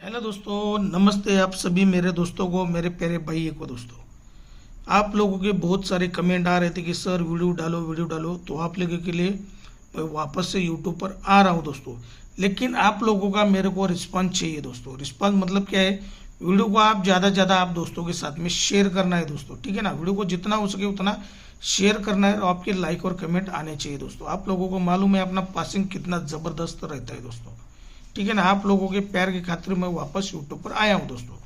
Hello दोस्तों, नमस्ते आप सभी मेरे दोस्तों को, मेरे प्यारे भाई को। दोस्तों, आप लोगों के बहुत सारे कमेंट आ रहे थे कि सर वीडियो डालो, तो आप लोगों के लिए मैं वापस से यूट्यूब पर आ रहा हूं दोस्तों। लेकिन आप लोगों का मेरे को रिस्पांस चाहिए दोस्तों। रिस्पांस मतलब क्या है? वीडियो को आप ज़्यादा से ज़्यादा आप दोस्तों के साथ में शेयर करना है दोस्तों, ठीक है ना। वीडियो को जितना हो सके उतना शेयर करना है और आपके लाइक और कमेंट आने चाहिए दोस्तों। आप लोगों को मालूम है अपना पासिंग कितना ज़बरदस्त रहता है दोस्तों, ठीक है ना। आप लोगों के प्यार की खातिर मैं वापस यूट्यूब पर आया हूं दोस्तों।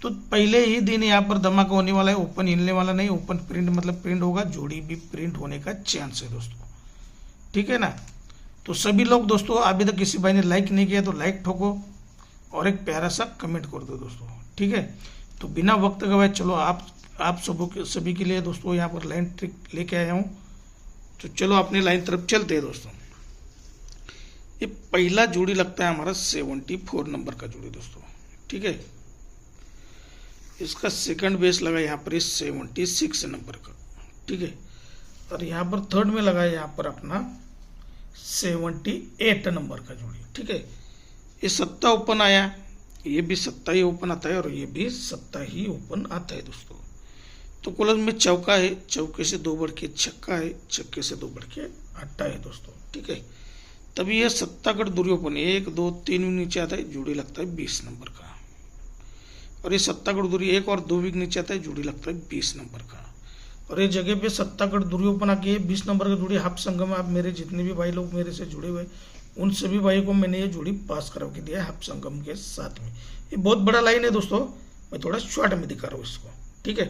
तो पहले ही दिन यहाँ पर धमाका होने वाला है। ओपन हिलने वाला नहीं, ओपन प्रिंट मतलब प्रिंट होगा, जोड़ी भी प्रिंट होने का चांस है दोस्तों, ठीक है ना। तो सभी लोग दोस्तों, अभी तक किसी भाई ने लाइक नहीं किया तो लाइक ठोको और एक प्यारा सा कमेंट कर दो दोस्तों, ठीक है। तो बिना वक्त गवाए चलो आप सभी के लिए दोस्तों यहाँ पर लाइन ट्रिक लेके आया हूँ। तो चलो अपनी लाइन तरफ चलते हैं दोस्तों। ये पहला जोड़ी लगता है हमारा 74 नंबर का जोड़ी दोस्तों, ठीक है। इसका सेकंड बेस लगा यहाँ पर 76 नंबर का, ठीक है। और यहाँ पर थर्ड में लगा यहाँ पर अपना 78 नंबर का जोड़ी, ठीक है। ये सत्ता ओपन आया, ये भी सत्ता ही ओपन आता है और ये भी सत्ता ही ओपन आता है दोस्तों। तो कॉलम में चौका है, चौके से 2 बढ़ के छक्का है, छक्के से 2 बढ़ के अट्टा है दोस्तों, ठीक है। तभी यह सत्तागढ़ दुर्योपन 1 2 3 नीचे आता है, जोड़ी लगता है 20 नंबर का। और ये सत्तागढ़ दुर्य 1 और 2 नीचे आता है, जोड़ी लगता है 20 नंबर का। और ये जगह पे सत्तागढ़ दुर्योपन आके 20 नंबर का जोड़ी हाफ संगम में। आप मेरे जितने भी भाई लोग मेरे से जुड़े हुए उन सभी भाई को मैंने ये जोड़ी पास करा के दिया हाफ संगम के साथ में। ये बहुत बड़ा लाइन है दोस्तों, मैं थोड़ा शॉर्ट में दिखा रहा हूँ इसको, ठीक है।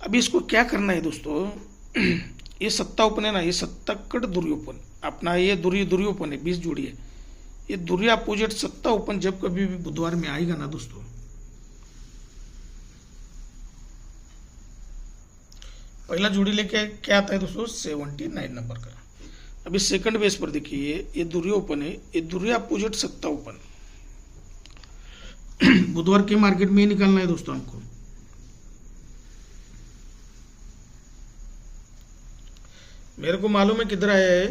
अभी इसको क्या करना है दोस्तों, ये सत्ता ओपन है ना, ये सत्तागढ़ दुर्योपन अपना, ये दुर्योपन है 20 जोड़ी है। ये दुर्य अपोजिट सत्ता ओपन जब कभी भी बुधवार में आएगा ना दोस्तों, पहला जोड़ी लेके क्या आता है दोस्तों 79 नंबर का। अभी सेकंड बेस पर देखिए, ये दुर्य ओपन है, ये दुर्य अपोजिट सत्ता ओपन बुधवार के मार्केट में ही निकालना है दोस्तों हमको। मेरे को मालूम है किधर आया है,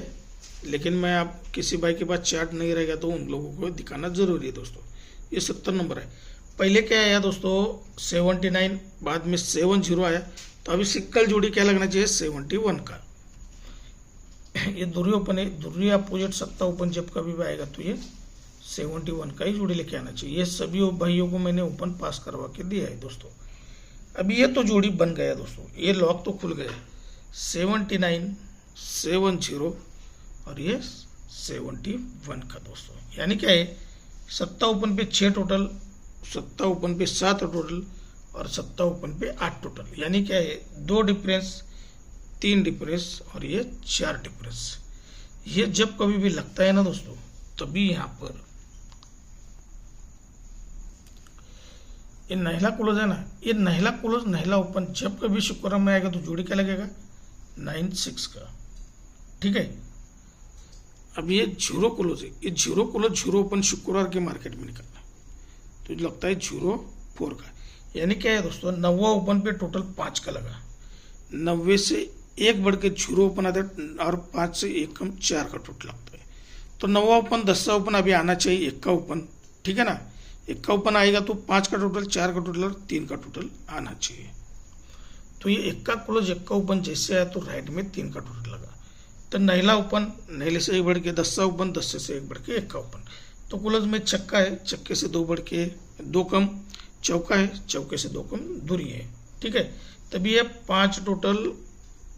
लेकिन मैं आप किसी भाई के पास चार्ट नहीं रहेगा तो उन लोगों को दिखाना जरूरी है दोस्तों। ये 70 नंबर है। पहले क्या आया दोस्तों 79, बाद में 70 आया। तो अभी सिक्कल जोड़ी क्या लगना चाहिए 71 का। ये दुर्य ओपन है, दुर्य अपोजिट सत्ता ओपन जब कभी भी आएगा तो ये 71 का ही जोड़ी लेके आना चाहिए। ये सभी भाइयों को मैंने ओपन पास करवा के दिया है दोस्तों। अभी ये तो जोड़ी बन गया दोस्तों, ये लॉक तो खुल गया 79 70 और ये 71 का दोस्तों। यानी क्या है, सत्ता ओपन पे 6 टोटल, सत्ता ओपन पे 7 टोटल और सत्ता ओपन पे 8 टोटल। यानी क्या है, 2 डिफरेंस 3 डिफरेंस और ये 4 डिफरेंस। ये जब कभी भी लगता है ना दोस्तों, तभी यहां पर ये नहला क्लोज है ना, ये नहला क्लोज नहला ओपन जब कभी शुक्रवार में आएगा तो जोड़ी क्या लगेगा 96 का, ठीक है। अब ये 0 क्लोज है, ये 0 क्लोज 0 ओपन शुक्रवार के मार्केट में निकलना तो लगता है 04 का। यानी क्या है दोस्तों, 90 ओपन पे टोटल 5 का लगा, 90 से 1 बढ़ के 0 ओपन आता है और 5 से 1 कम 4 का टोटल लगता है। तो 90 ओपन 10 ओपन अभी आना चाहिए, 1 का ओपन, ठीक है ना। 1 का ओपन आएगा तो 5 का टोटल 4 का टोटल और 3 का टोटल आना चाहिए। तो ये 1 का क्लोज 1 का ओपन जैसे आया तो राइट में 3 का टोटल लगा। तो नहला ओपन नहले से 1 बढ़ के 10 ओपन, 10 से 1 बढ़ के 1 का ओपन। तो क्लोज में छक्का है, छक्के से 2 बढ़ के 2 कम, चौका है, चौके से 2 कम दूरी है, ठीक है। तभी ये 5 टोटल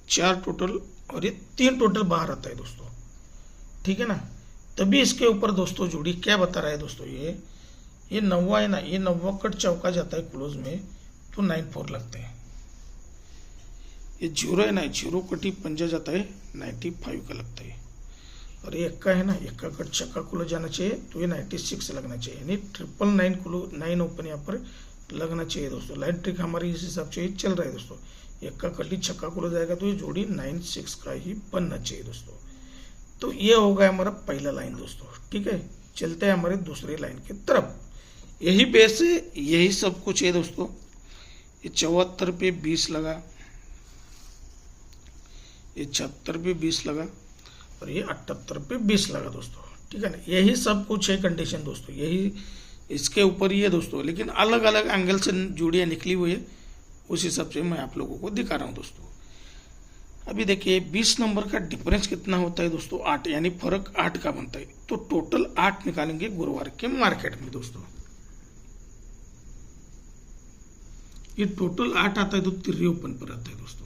4 टोटल और ये 3 टोटल बाहर आता है दोस्तों, ठीक है ना। तभी इसके ऊपर दोस्तों जोड़ी क्या बता रहा है दोस्तों, ये 90 है ना, ये 90 कट चौका जाता है क्लोज में तो 94 लगते हैं। ये 0 है ना, 0 कटी पंजा जाता है 95 का लगता है। और ये 1 का है ना, 1 का कट छक्का क्लोज जाना चाहिए तो ये 96 लगना चाहिए। यानी 999 ओपन यहाँ पर लगना चाहिए दोस्तों। लाइन ट्रिक हमारी इस हिसाब से चल रहा है दोस्तों। 1 का कटी छक्का क्लोज जाएगा तो ये जोड़ी 96 का ही बनना चाहिए दोस्तों। तो ये हो गया हमारा पहला लाइन दोस्तों, ठीक है। चलते हैं हमारे दूसरी लाइन की तरफ। यही बेस है, यही सब कुछ है दोस्तों। ये 74 पे 20 लगा, ये 76 पे 20 लगा और ये 78 पे 20 लगा दोस्तों, ठीक है ना। यही सब कुछ है कंडीशन दोस्तों, यही इसके ऊपर ही है दोस्तों, लेकिन अलग अलग एंगल से जोड़ियाँ निकली हुई है, उस हिसाब से मैं आप लोगों को दिखा रहा हूँ दोस्तों। अभी देखिए 20 नंबर का डिफरेंस कितना होता है दोस्तों, 8, यानी फर्क 8 का बनता है। तो टोटल 8 निकालेंगे गुरुवार के मार्केट में दोस्तों। ये टोटल 8 आता है तो तिर्री ओपन पर आता है दोस्तों।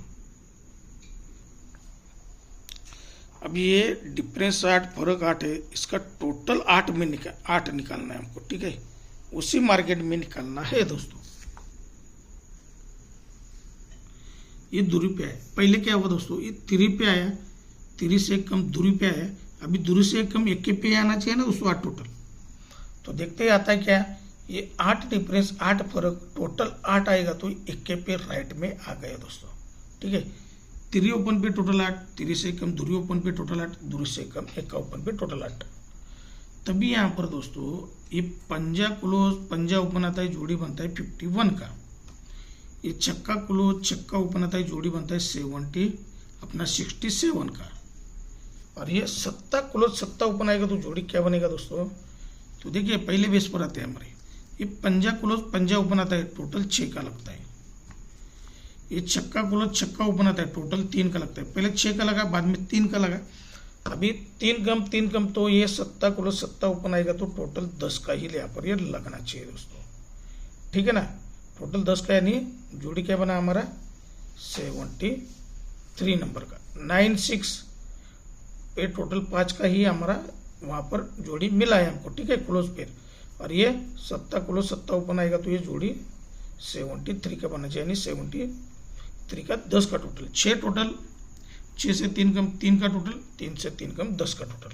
अब ये डिफरेंस 8 फर्क 8 है, इसका टोटल 8 निकालना है हमको, ठीक है, उसी मार्केट में निकालना है दोस्तों। ये दूरी पे है, पहले क्या हुआ दोस्तों, ये तिरी पे आया, तिरी से कम दूरी पे आया, अभी दूरी से कम 1 पे आना चाहिए ना दोस्तों 8 टोटल। तो देखते ही आता है क्या, ये 8 डिफरेंस 8 फर्क टोटल 8 आएगा, तो 1 पे राइट में आ गया दोस्तों, ठीक है। तिरी ओपन पे टोटल 8, तिरी से कम दूरी ओपन पे टोटल 8, दूरी से कम 1 ओपन पे टोटल 8। तभी यहाँ पर दोस्तों ये पंजा क्लोज, पंजा ओपन आता है, जोड़ी बनता है 51 का। ये चक्का क्लोज, चक्का ओपन आता है, जोड़ी बनता है 67 का। और ये सत्ता क्लोज, सत्ता ओपन आएगा तो जोड़ी क्या बनेगा दोस्तों, तो देखिए पहले बेस पर आते हैं हमारे। ये पंजा क्लोज, पंजा ओपन आता है, टोटल 6 का लगता है। ये चक्का क्लोज, चक्का ओपन आता है, टोटल 3 का लगता है। पहले 6 का लगा, बाद में 3 का लगा, अभी 3 कम, तो ये सत्ता क्लोज, सत्ता ओपन आएगा तो टोटल 10 का ही यहाँ पर ये लगना चाहिए दोस्तों, ठीक है ना। टोटल 10 का, यानी जोड़ी क्या बना हमारा 73 नंबर का। 96 पे टोटल 5 का ही हमारा वहाँ पर जोड़ी मिला है हमको, ठीक है, क्लोज पेयर। और ये सत्ता क्लोज, सत्ता ओपन आएगा तो ये जोड़ी 73 का बनना चाहिए, यानी 73 का 10 का टोटल। 6 टोटल, 6 से 3 कम 3 का टोटल, 3 से 3 कम 10 का टोटल,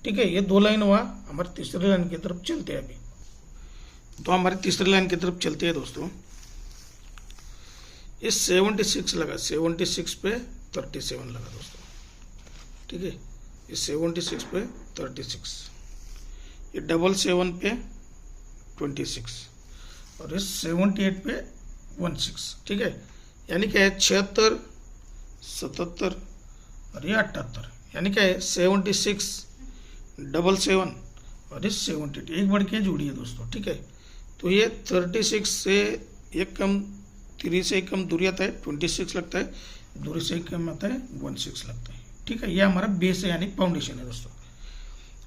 ठीक है। ये 2 लाइन हुआ, हमारे तीसरी लाइन की तरफ चलते हैं अभी। तो हमारे तीसरी लाइन की तरफ चलते हैं दोस्तों। ये 76 लगा, 76 पे 37 लगा दोस्तों, ठीक है। ये 76 पे 36, ये 77 पे 26, और ये 78 पे 16, ठीक है। यानी क्या है 76, 77 और ये 78, यानी क्या है 76, 77 और ये 78, एक बढ़ के जोड़ी है दोस्तों, ठीक है। तो ये 36 से एक कम, 3 से एक कम दूरी आता है 26 लगता है, दूरी से एक कम आता है 16 लगता है, ठीक है। ये हमारा बेस है, यानी फाउंडेशन है दोस्तों।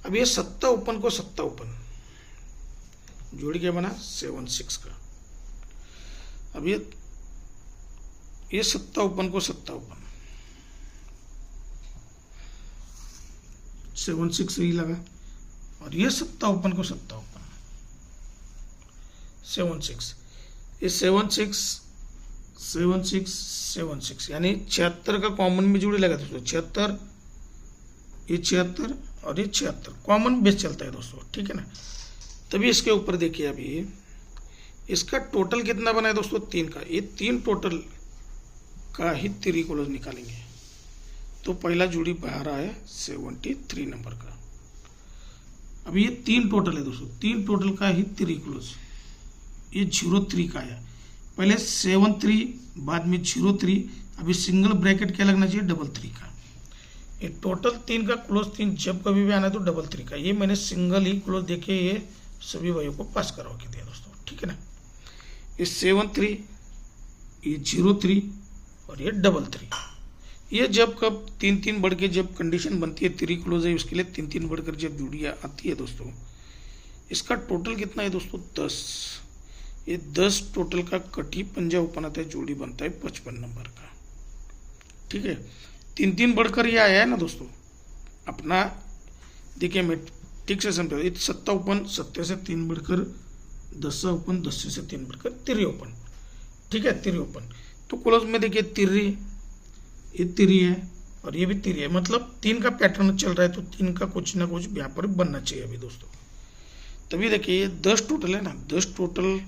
अब ये सत्ता ओपन को सत्ता ओपन, जोड़ी क्या बना 76 का। अब ये सत्ता ओपन को सत्ता ओपन, 76 सही लगा, और ये सत्ता ओपन को सत्ता ओपन 76, ये 76 यानी 76 का कॉमन में जोड़ी लगा दोस्तों, 76, ये 76 और ये 76 कॉमन बेस चलता है दोस्तों, ठीक है ना। तभी इसके ऊपर देखिए अभी इसका टोटल कितना बना है दोस्तों 3 का। ये 3 टोटल का ही तिरी क्लोज निकालेंगे, तो पहला जोड़ी बाहर आया 73 नंबर का। अब ये 3 टोटल है दोस्तों, 3 टोटल का ही तिरी क्लोज, ये 03 का आया, पहले 73 बाद में 03, अभी सिंगल ब्रैकेट क्या लगना चाहिए 33 का। ये टोटल 3 का क्लोज 3 जब कभी भी आना है तो 33 का। ये मैंने सिंगल ही क्लोज देके ये सभी भाइयों को पास करवा के दिया दोस्तों, ठीक है ना। ये 73, ये 03 और ये 33, ये जब कब 3 बढ़ के जब कंडीशन बनती है तिरी क्लोज है, उसके लिए 3 बढ़कर जब जोड़ियाँ आती है दोस्तों, इसका टोटल कितना है दोस्तों 10। ये 10 टोटल का कटी पंजा ओपन आता है, जोड़ी बनता है 55 नंबर का, ठीक है। 3 बढ़कर ये आया है ना दोस्तों, अपना देखिए मैं ठीक से समझा। ये सत्ता ओपन, सत्ते से 3 बढ़कर 10 ओपन, 10 से 3 बढ़कर तिरी ओपन, ठीक है, तिरी ओपन। तो क्लोज में देखिए तिरी, ये तिरी है और ये भी तिरी है, मतलब 3 का पैटर्न चल रहा है, तो 3 का कुछ ना कुछ यहाँ पर बनना चाहिए अभी दोस्तों। तभी देखिए ये 10 टोटल है ना, 10 टोटल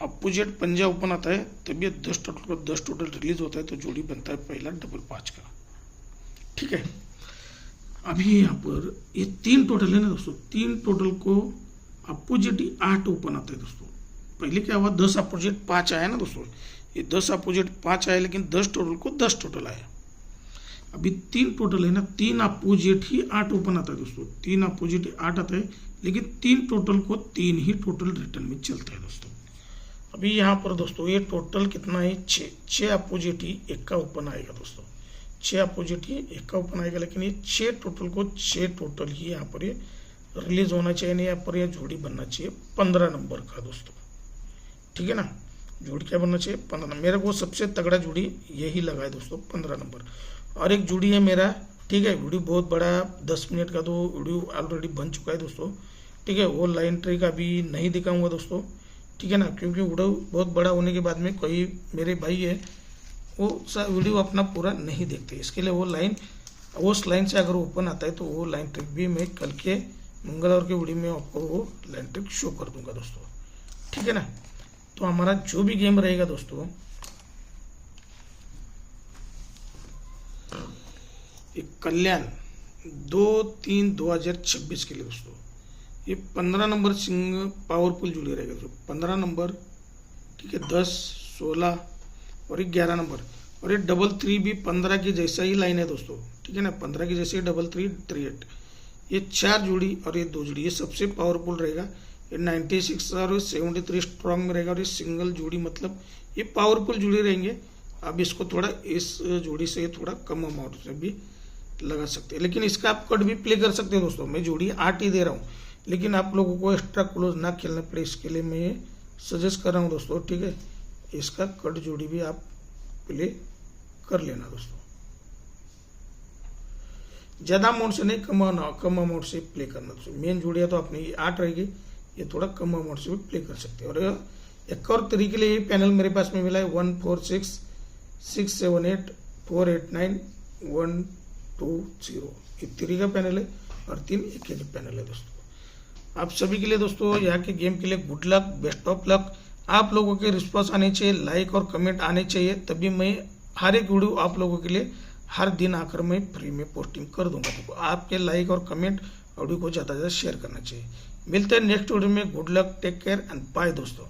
अपोजिट पंजा ओपन आता है, तभी 10 टोटल को 10 टोटल रिलीज होता है, तो जोड़ी बनता है पहला डबल 5 का, ठीक है। अभी यहाँ पर ये 3 टोटल है ना दोस्तों, 3 टोटल को अपोजिट 8 ओपन आता है दोस्तों। पहले क्या हुआ 10 अपोजिट 5 आया ना दोस्तों, ये 10 अपोजिट 5 आया, लेकिन 10 टोटल को 10 टोटल आया। अभी 3 टोटल है ना, 3 अपोजिट ही 8 ओपन आता है दोस्तों, 3 अपोजिट 8 आता है, लेकिन 3 टोटल को 3 ही टोटल रिटर्न में चलता है दोस्तों। अभी यहाँ पर दोस्तों ये टोटल कितना है, 6 अपोजिट ही 1 का ओपन आएगा दोस्तों, 6 अपोजिट ही 1 का ओपन आएगा, लेकिन ये 6 टोटल को 6 टोटल ही यहाँ पर ये रिलीज होना चाहिए, नहीं यहाँ पर यह जोड़ी बनना चाहिए 15 नंबर का दोस्तों, ठीक है ना। जोड़ी क्या बनना चाहिए 15, मेरे को सबसे तगड़ा जोड़ी यही लगा है दोस्तों 15 नंबर। और एक जोड़ी है मेरा, ठीक है, वीडियो बहुत बड़ा 10 मिनट का तो वीडियो ऑलरेडी बन चुका है दोस्तों, ठीक है। वो लाइन ट्रिक अभी नहीं दिखाऊंगा दोस्तों, ठीक है ना, क्योंकि वीडियो बहुत बड़ा होने के बाद में कोई मेरे भाई है वो वीडियो अपना पूरा नहीं देखते, इसके लिए उस लाइन से अगर ओपन आता है तो वो लाइन ट्रिक भी मैं कल के मंगलवार के वीडियो में आपको वो लाइन ट्रिक शो कर दूंगा दोस्तों, ठीक है ना। तो हमारा जो भी गेम रहेगा दोस्तों, एक कल्याण 2/3/2026 के लिए दोस्तों ये 15 नंबर सिंगल पावरफुल जुड़े रहेगा दोस्तों, 15 नंबर, ठीक है, 10, 16 और 11 नंबर, और ये 3-3 भी 15 की जैसा ही लाइन है दोस्तों, ठीक है ना, 15 की जैसे 3-3-3-8, ये 4 जोड़ी और ये 2 जोड़ी, ये सबसे पावरफुल रहेगा। ये 96 और 73 स्ट्रांग में रहेगा, और ये सिंगल जोड़ी मतलब ये पावरफुल जोड़ी रहेंगे। अब इसको थोड़ा इस जोड़ी से थोड़ा कम अमाउंट से भी लगा सकते हैं, लेकिन इसका आप कट भी प्ले कर सकते हैं दोस्तों। मैं जोड़ी 8 ही दे रहा हूँ, लेकिन आप लोगों को एक्स्ट्रा क्लोज ना खेलना पड़े इसके लिए मैं ये सजेस्ट कर रहा हूँ दोस्तों, ठीक है। इसका कट जोड़ी भी आप प्ले कर लेना दोस्तों, ज़्यादा अमाउंट से नहीं, कम अमाउंट से प्ले करना दोस्तों। मेन जोड़ियाँ तो अपनी 8 रहेगी, ये थोड़ा कम अमाउंट से भी प्ले कर सकते हैं। और एक और तरीके लिए ये पैनल मेरे पास में मिला है 1 4 6 6 7 8 4 8 9 1 2 0, ये 3 का पैनल है और 3 एक पैनल है दोस्तों। आप सभी के लिए दोस्तों यहाँ के गेम के लिए good luck, best of luck. आप लोगों के रिस्पॉन्स आने चाहिए, लाइक और कमेंट आने चाहिए, तभी मैं हर एक वीडियो आप लोगों के लिए हर दिन आकर मैं फ्री में पोस्टिंग कर दूंगा। तो आपके लाइक और कमेंट वीडियो को ज़्यादा से ज़्यादा शेयर करना चाहिए। मिलते हैं नेक्स्ट वीडियो में। Good luck, take care and bye दोस्तों।